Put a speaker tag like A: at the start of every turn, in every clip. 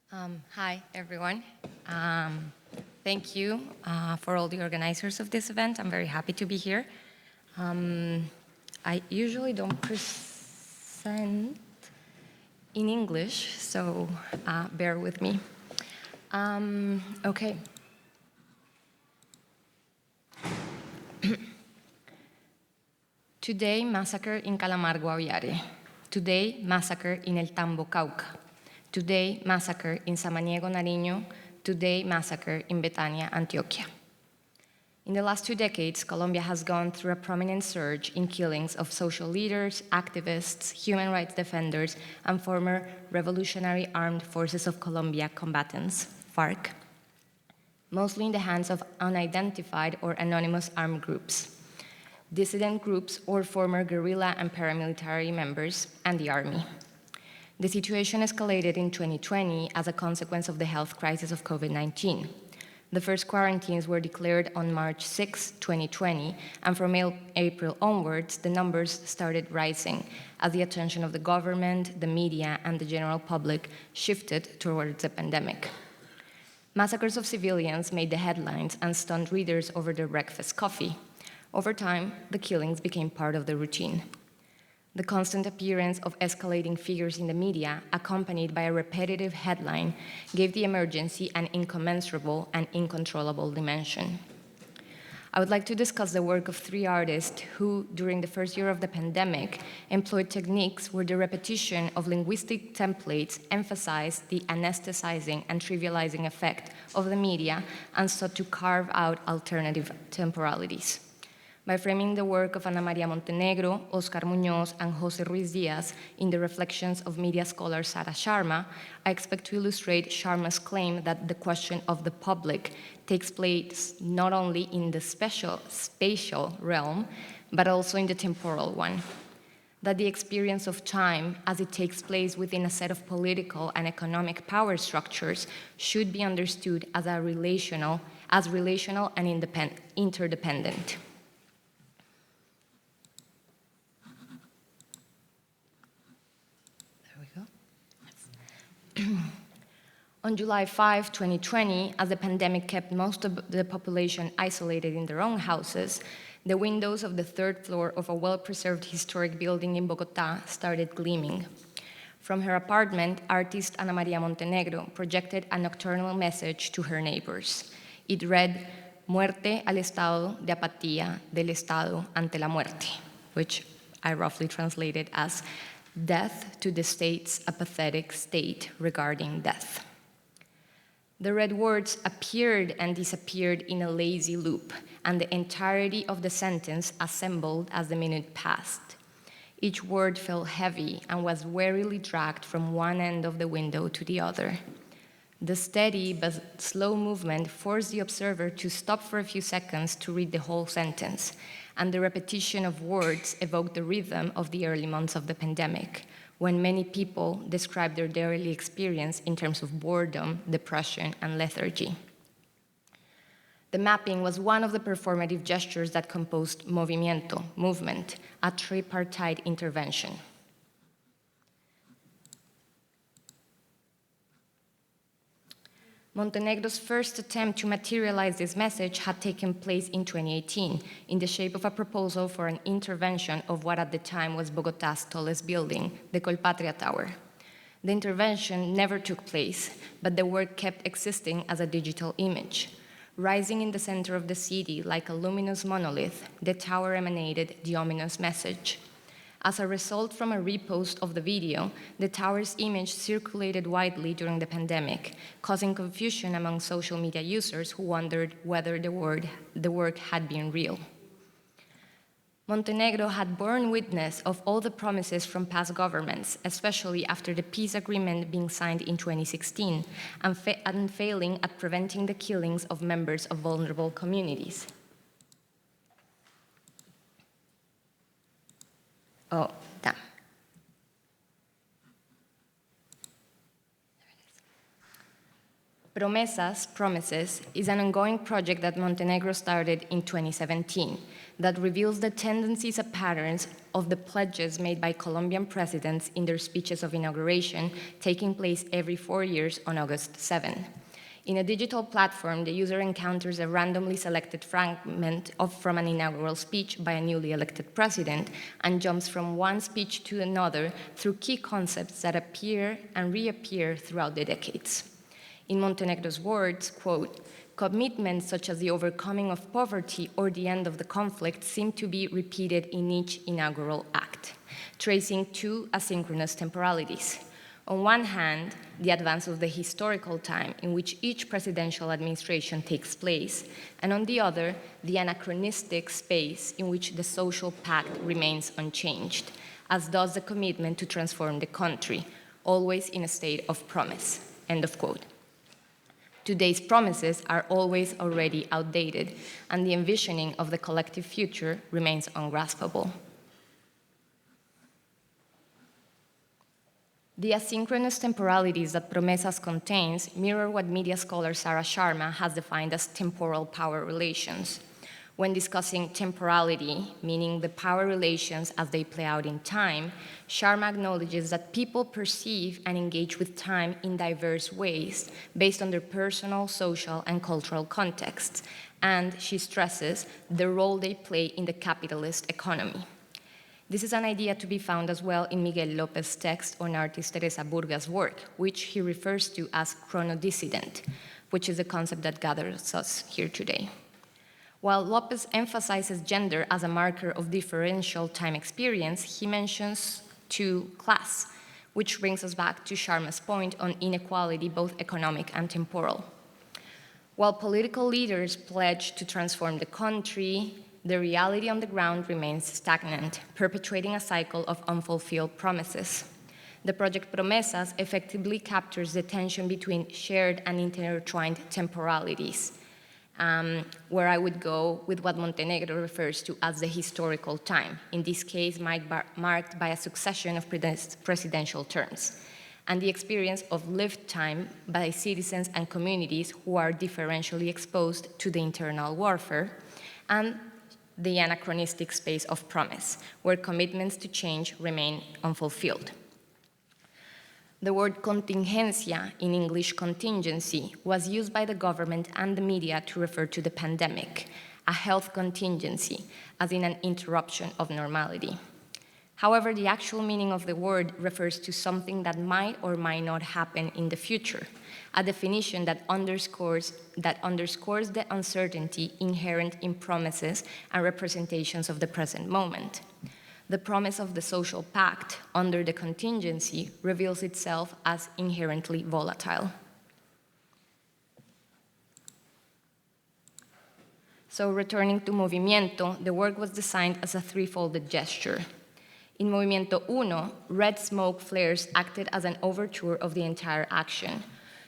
A: Hi, everyone. Thank you for all the organizers of this event. I'm very happy to be here. I usually don't present in English, so bear with me. Okay. Today, massacre in Calamar, Guaviare. Today, massacre in El Tambo, Cauca. Today, massacre in Samaniego, Nariño. Today, massacre in Betania, Antioquia. In the last 2 decades, Colombia has gone through a prominent surge in killings of social leaders, activists, human rights defenders, and former Revolutionary Armed Forces of Colombia combatants, FARC, mostly in the hands of unidentified or anonymous armed groups, dissident groups or former guerrilla and paramilitary members, and the army. The situation escalated in 2020 as a consequence of the health crisis of COVID-19. The first quarantines were declared on March 6, 2020, and from April onwards, the numbers started rising as the attention of the government, the media, and the general public shifted towards the pandemic. Massacres of civilians made the headlines and stunned readers over their breakfast coffee. Over time, the killings became part of the routine. The constant appearance of escalating figures in the media, accompanied by a repetitive headline, gave the emergency an incommensurable and uncontrollable dimension. I would like to discuss the work of 3 artists who, during the first year of the pandemic, employed techniques where the repetition of linguistic templates emphasized the anesthetizing and trivializing effect of the media and sought to carve out alternative temporalities. By framing the work of Ana Maria Montenegro, Oscar Muñoz, and José Ruiz Díaz in the reflections of media scholar Sarah Sharma, I expect to illustrate Sharma's claim that the question of the public takes place not only in the spatial realm, but also in the temporal one. That the experience of time, as it takes place within a set of political and economic power structures, should be understood as relational and interdependent. On July 5, 2020, as the pandemic kept most of the population isolated in their own houses, the windows of the 3rd floor of a well-preserved historic building in Bogotá started gleaming. From her apartment, artist Ana Maria Montenegro projected a nocturnal message to her neighbors. It read, "Muerte al estado de apatía del Estado ante la muerte," which I roughly translated as "death to the state's apathetic state regarding death." The red words appeared and disappeared in a lazy loop, and the entirety of the sentence assembled as the minute passed. Each word felt heavy and was warily dragged from one end of the window to the other. The steady but slow movement forced the observer to stop for a few seconds to read the whole sentence, and the repetition of words evoked the rhythm of the early months of the pandemic, when many people described their daily experience in terms of boredom, depression, and lethargy. The mapping was one of the performative gestures that composed movimiento, movement, a tripartite intervention. Montenegro's first attempt to materialize this message had taken place in 2018 in the shape of a proposal for an intervention of what at the time was Bogotá's tallest building, the Colpatria Tower. The intervention never took place, but the work kept existing as a digital image. Rising in the center of the city like a luminous monolith, the tower emanated the ominous message. As a result from a repost of the video, the tower's image circulated widely during the pandemic, causing confusion among social media users who wondered whether the work had been real. Montenegro had borne witness of all the promises from past governments, especially after the peace agreement being signed in 2016, and failing at preventing the killings of members of vulnerable communities. Oh, damn. Promesas, Promises, is an ongoing project that Montenegro started in 2017 that reveals the tendencies and patterns of the pledges made by Colombian presidents in their speeches of inauguration, taking place every 4 years on August 7. In a digital platform, the user encounters a randomly selected fragment from an inaugural speech by a newly elected president and jumps from one speech to another through key concepts that appear and reappear throughout the decades. In Montenegro's words, quote, commitments such as the overcoming of poverty or the end of the conflict seem to be repeated in each inaugural act, tracing two asynchronous temporalities. On one hand, the advance of the historical time in which each presidential administration takes place, and on the other, the anachronistic space in which the social pact remains unchanged, as does the commitment to transform the country, always in a state of promise, end of quote. Today's promises are always already outdated, and the envisioning of the collective future remains ungraspable. The asynchronous temporalities that Promesas contains mirror what media scholar Sarah Sharma has defined as temporal power relations. When discussing temporality, meaning the power relations as they play out in time, Sharma acknowledges that people perceive and engage with time in diverse ways based on their personal, social, and cultural contexts, and she stresses the role they play in the capitalist economy. This is an idea to be found as well in Miguel López's text on artist Teresa Burga's work, which he refers to as chronodissident, which is the concept that gathers us here today. While López emphasizes gender as a marker of differential time experience, he mentions too class, which brings us back to Sharma's point on inequality, both economic and temporal. While political leaders pledge to transform the country, the reality on the ground remains stagnant, perpetuating a cycle of unfulfilled promises. The project Promesas effectively captures the tension between shared and intertwined temporalities, where I would go with what Montenegro refers to as the historical time, in this case marked by a succession of presidential terms, and the experience of lived time by citizens and communities who are differentially exposed to the internal warfare, and the anachronistic space of promise, where commitments to change remain unfulfilled. The word contingencia, in English contingency, was used by the government and the media to refer to the pandemic, a health contingency, as in an interruption of normality. However, the actual meaning of the word refers to something that might or might not happen in the future, a definition that underscores the uncertainty inherent in promises and representations of the present moment. The promise of the social pact under the contingency reveals itself as inherently volatile. So returning to Movimiento, the work was designed as a threefolded gesture. In Movimiento Uno, red smoke flares acted as an overture of the entire action.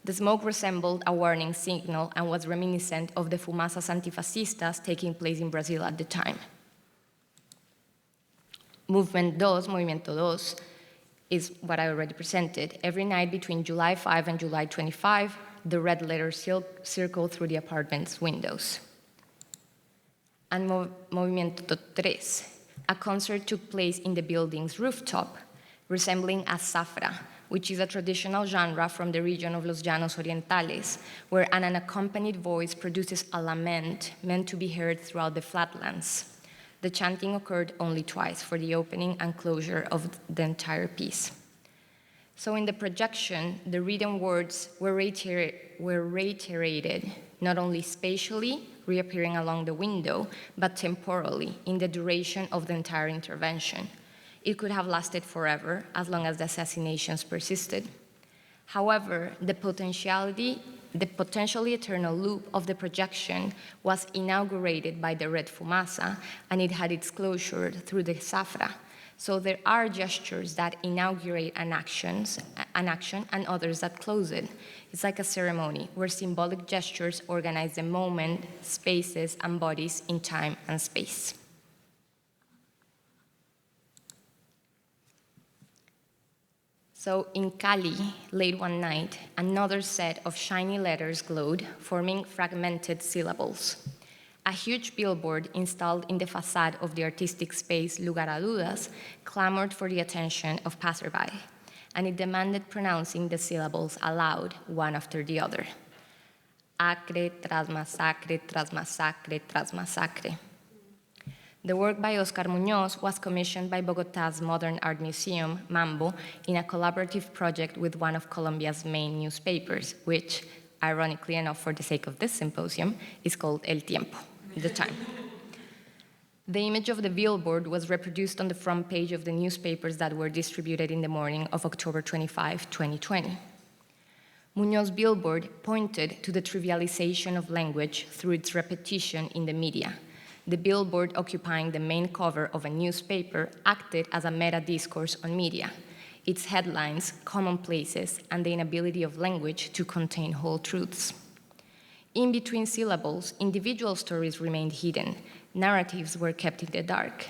A: The smoke resembled a warning signal and was reminiscent of the fumaças antifascistas taking place in Brazil at the time. Movimiento Dos, is what I already presented. Every night between July 5 and July 25, the red letters circle through the apartment's windows. And Movimiento Tres, a concert took place in the building's rooftop, resembling a zafra, which is a traditional genre from the region of Los Llanos Orientales, where an unaccompanied voice produces a lament meant to be heard throughout the flatlands. The chanting occurred only twice, for the opening and closure of the entire piece. So in the projection, the written words were reiterated, not only spatially, reappearing along the window, but temporally, in the duration of the entire intervention. It could have lasted forever, as long as the assassinations persisted. However, the potentially eternal loop of the projection was inaugurated by the red fumasa, and it had its closure through the zafra. So there are gestures that inaugurate an action and others that close it. It's like a ceremony where symbolic gestures organize the moment, spaces, and bodies in time and space. So in Cali, late one night, another set of shiny letters glowed, forming fragmented syllables. A huge billboard installed in the facade of the artistic space Lugar a Dudas clamored for the attention of passerby, and it demanded pronouncing the syllables aloud, one after the other. Acre tras masacre, tras masacre, tras masacre. The work by Oscar Muñoz was commissioned by Bogotá's Modern Art Museum, Mambo, in a collaborative project with one of Colombia's main newspapers, which, ironically enough for the sake of this symposium, is called El Tiempo, The Time. The image of the billboard was reproduced on the front page of the newspapers that were distributed in the morning of October 25, 2020. Muñoz's billboard pointed to the trivialization of language through its repetition in the media. The billboard occupying the main cover of a newspaper acted as a meta-discourse on media, its headlines, commonplaces, and the inability of language to contain whole truths. In between syllables, individual stories remained hidden, narratives were kept in the dark.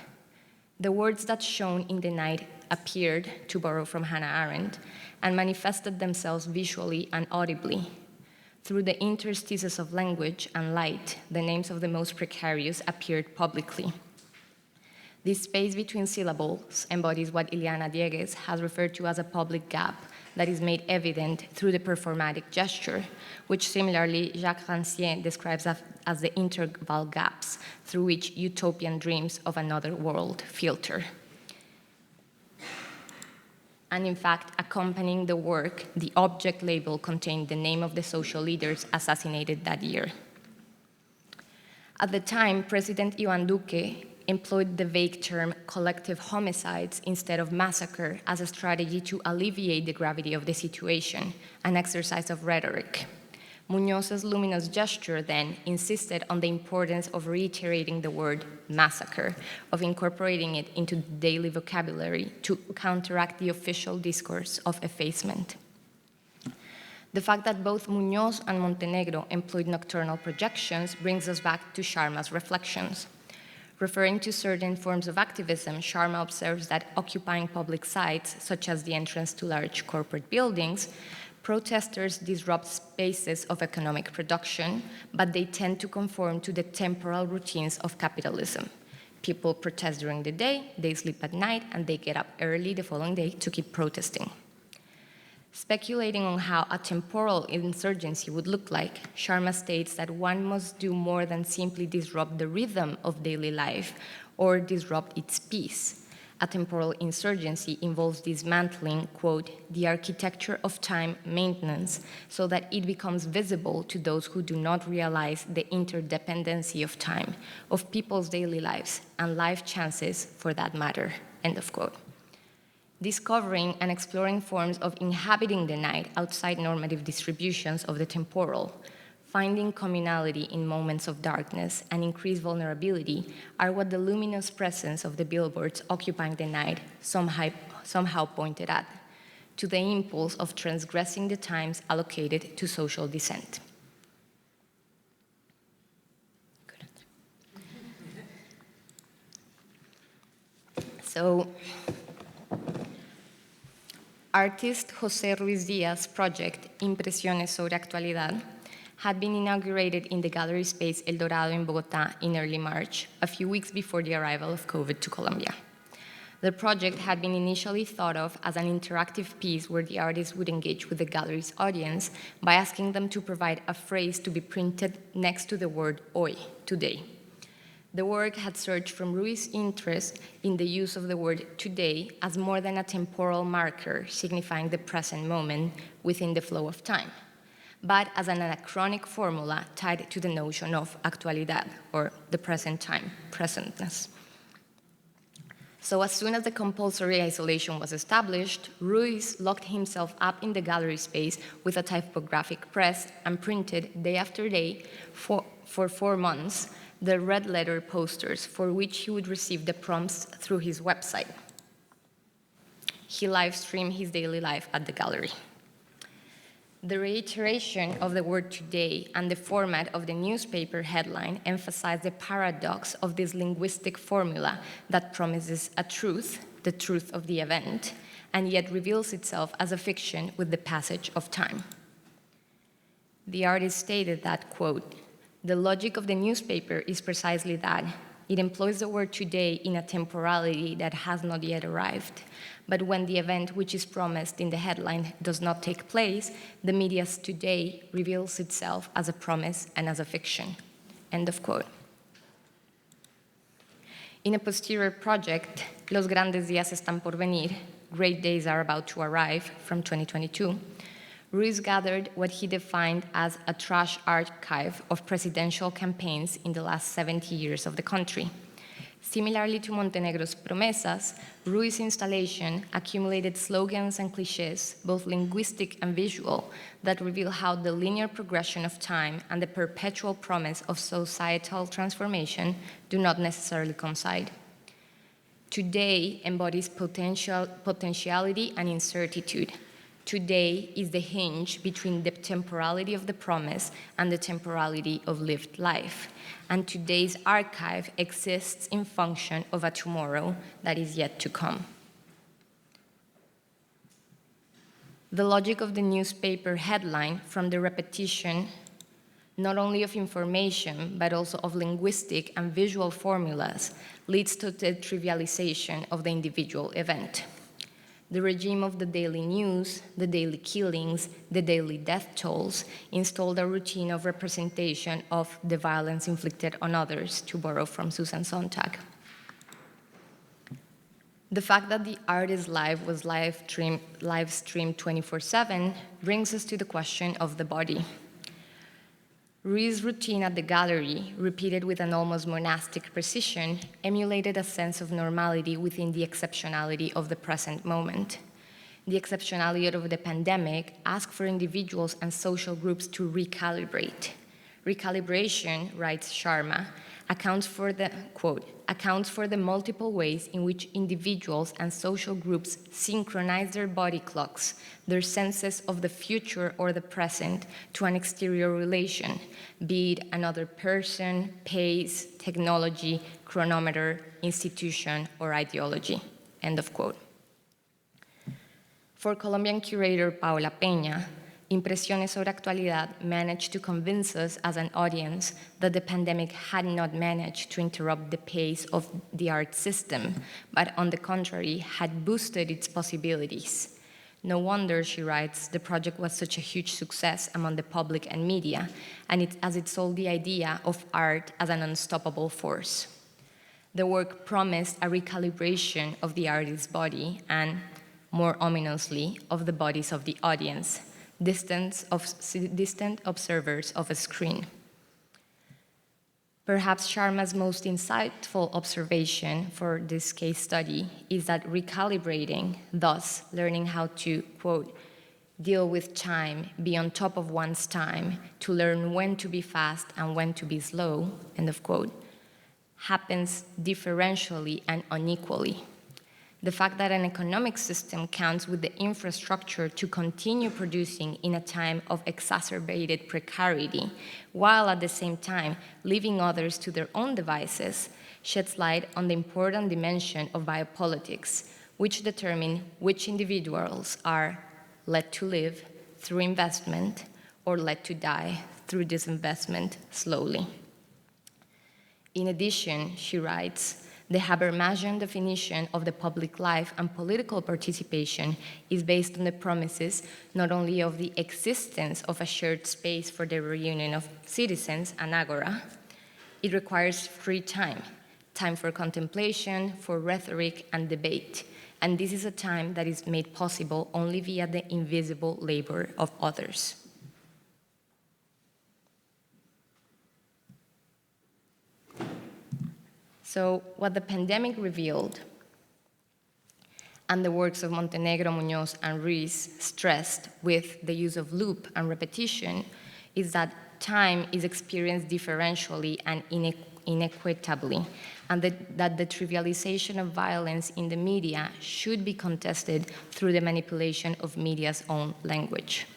A: The words that shone in the night appeared, to borrow from Hannah Arendt, and manifested themselves visually and audibly. Through the interstices of language and light, the names of the most precarious appeared publicly. This space between syllables embodies what Ileana Diegues has referred to as a public gap that is made evident through the performatic gesture, which similarly Jacques Rancière describes as the interval gaps through which utopian dreams of another world filter. And in fact, accompanying the work, the object label contained the name of the social leaders assassinated that year. At the time, President Iván Duque employed the vague term collective homicides instead of massacre as a strategy to alleviate the gravity of the situation, an exercise of rhetoric. Muñoz's luminous gesture then insisted on the importance of reiterating the word massacre, of incorporating it into daily vocabulary to counteract the official discourse of effacement. The fact that both Muñoz and Montenegro employed nocturnal projections brings us back to Sharma's reflections. Referring to certain forms of activism, Sharma observes that occupying public sites, such as the entrance to large corporate buildings, protesters disrupt spaces of economic production, but they tend to conform to the temporal routines of capitalism. People protest during the day, they sleep at night, and they get up early the following day to keep protesting. Speculating on how a temporal insurgency would look like, Sharma states that one must do more than simply disrupt the rhythm of daily life or disrupt its peace. A temporal insurgency involves dismantling, quote, the architecture of time maintenance so that it becomes visible to those who do not realize the interdependency of time, of people's daily lives, and life chances for that matter, end of quote. Discovering and exploring forms of inhabiting the night outside normative distributions of the temporal, finding communality in moments of darkness and increased vulnerability are what the luminous presence of the billboards occupying the night somehow pointed at, to the impulse of transgressing the times allocated to social dissent. So, artist José Ruiz Díaz's project, Impresiones sobre Actualidad, had been inaugurated in the gallery space El Dorado in Bogotá in early March, a few weeks before the arrival of COVID to Colombia. The project had been initially thought of as an interactive piece where the artist would engage with the gallery's audience by asking them to provide a phrase to be printed next to the word hoy, today. The work had surged from Ruiz's interest in the use of the word today as more than a temporal marker signifying the present moment within the flow of time, but as an anachronic formula tied to the notion of actualidad, or the present time, presentness. So as soon as the compulsory isolation was established, Ruiz locked himself up in the gallery space with a typographic press and printed day after day for 4 months the red letter posters for which he would receive the prompts through his website. He live-streamed his daily life at the gallery. The reiteration of the word today and the format of the newspaper headline emphasize the paradox of this linguistic formula that promises a truth, the truth of the event, and yet reveals itself as a fiction with the passage of time. The artist stated that, quote, "The logic of the newspaper is precisely that. It employs the word today in a temporality that has not yet arrived. But when the event which is promised in the headline does not take place, the media's today reveals itself as a promise and as a fiction." End of quote. In a posterior project, Los grandes días están por venir, Great Days Are About to Arrive, from 2022, Ruiz gathered what he defined as a trash archive of presidential campaigns in the last 70 years of the country. Similarly to Montenegro's Promesas, Ruiz's installation accumulated slogans and cliches, both linguistic and visual, that reveal how the linear progression of time and the perpetual promise of societal transformation do not necessarily coincide. Today embodies potentiality and incertitude. Today is the hinge between the temporality of the promise and the temporality of lived life. And today's archive exists in function of a tomorrow that is yet to come. The logic of the newspaper headline, from the repetition not only of information, but also of linguistic and visual formulas, leads to the trivialization of the individual event. The regime of the daily news, the daily killings, the daily death tolls installed a routine of representation of the violence inflicted on others, to borrow from Susan Sontag. The fact that the artist's life was live-streamed 24/7 brings us to the question of the body. Ruiz's routine at the gallery, repeated with an almost monastic precision, emulated a sense of normality within the exceptionality of the present moment. The exceptionality of the pandemic asked for individuals and social groups to recalibrate. Recalibration, writes Sharma, accounts for the multiple ways in which individuals and social groups synchronize their body clocks, their senses of the future or the present, to an exterior relation, be it another person, pace, technology, chronometer, institution, or ideology. End of quote. For Colombian curator Paola Peña, Impresiones sobre Actualidad managed to convince us as an audience that the pandemic had not managed to interrupt the pace of the art system, but on the contrary, had boosted its possibilities. No wonder, she writes, the project was such a huge success among the public and media, as it sold the idea of art as an unstoppable force. The work promised a recalibration of the artist's body and, more ominously, of the bodies of the audience, distant observers of a screen. Perhaps Sharma's most insightful observation for this case study is that recalibrating, thus learning how to, quote, deal with time, be on top of one's time, to learn when to be fast and when to be slow, end of quote, happens differentially and unequally. The fact that an economic system counts with the infrastructure to continue producing in a time of exacerbated precarity, while at the same time leaving others to their own devices, sheds light on the important dimension of biopolitics, which determine which individuals are led to live through investment or led to die through disinvestment slowly. In addition, she writes, the Habermasian definition of the public life and political participation is based on the promises not only of the existence of a shared space for the reunion of citizens, an agora, it requires free time, time for contemplation, for rhetoric and debate, and this is a time that is made possible only via the invisible labor of others. So what the pandemic revealed, and the works of Montenegro, Muñoz, and Ruiz stressed with the use of loop and repetition, is that time is experienced differentially and inequitably, and that the trivialization of violence in the media should be contested through the manipulation of media's own language.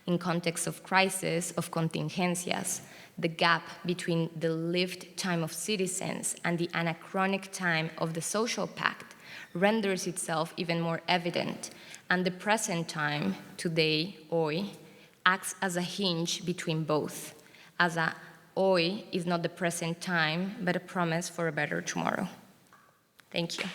A: In context of crisis, of contingencias, the gap between the lived time of citizens and the anachronic time of the social pact renders itself even more evident, and the present time, today, hoy, acts as a hinge between both, as a hoy is not the present time, but a promise for a better tomorrow. Thank you.